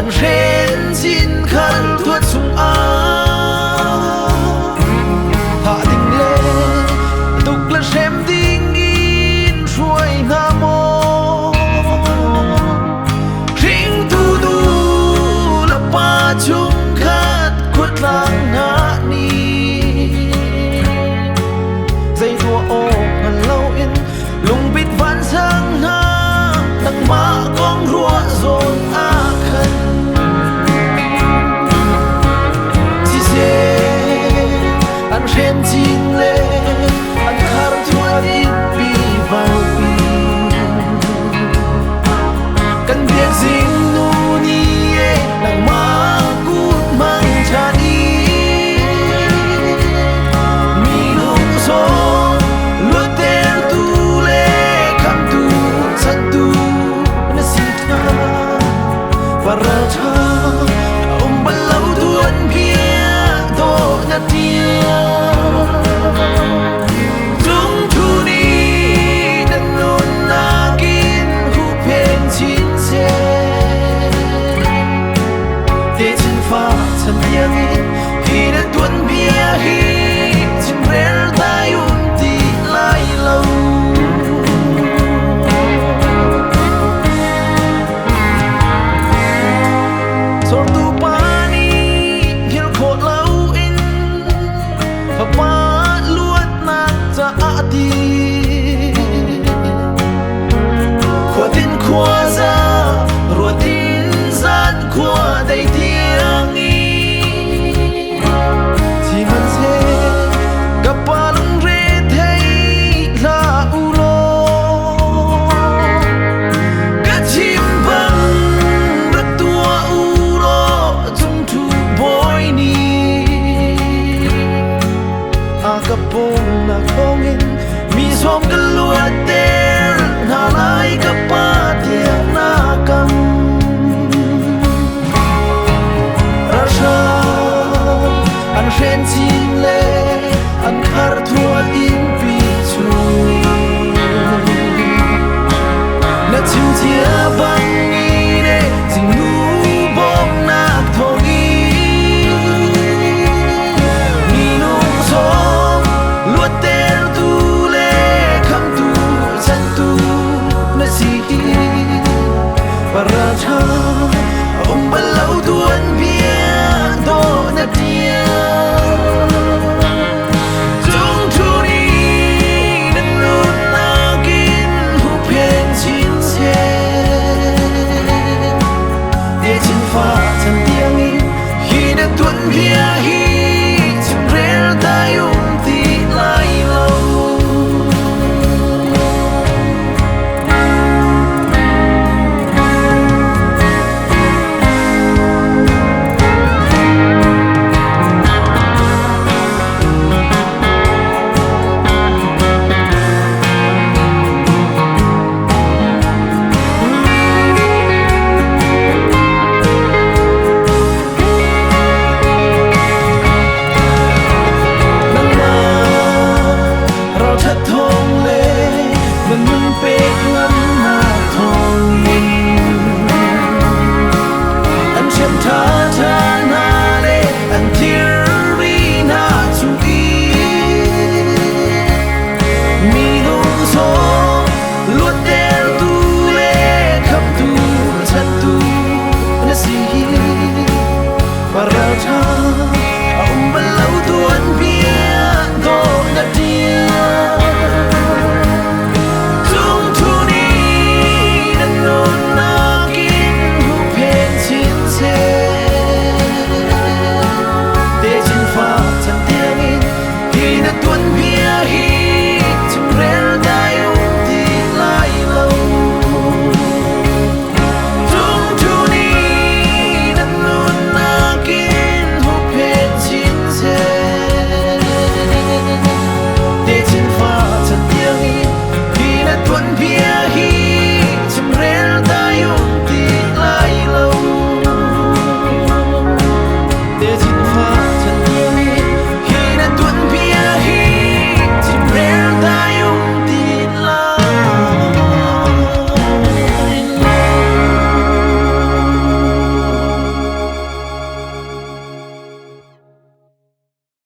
An rên xin khăn thuốc sung á hạ tình lên tục là xem tình in ruồi nga mô rinh tu tu là ba chung khát khuất lang ngã ni dây thua ô hẳn lâu in lùng bít ván sang na đằng má con rùa dồn á khăn anh rên chín lên anh khát thua ít bi vào bi cần biết gì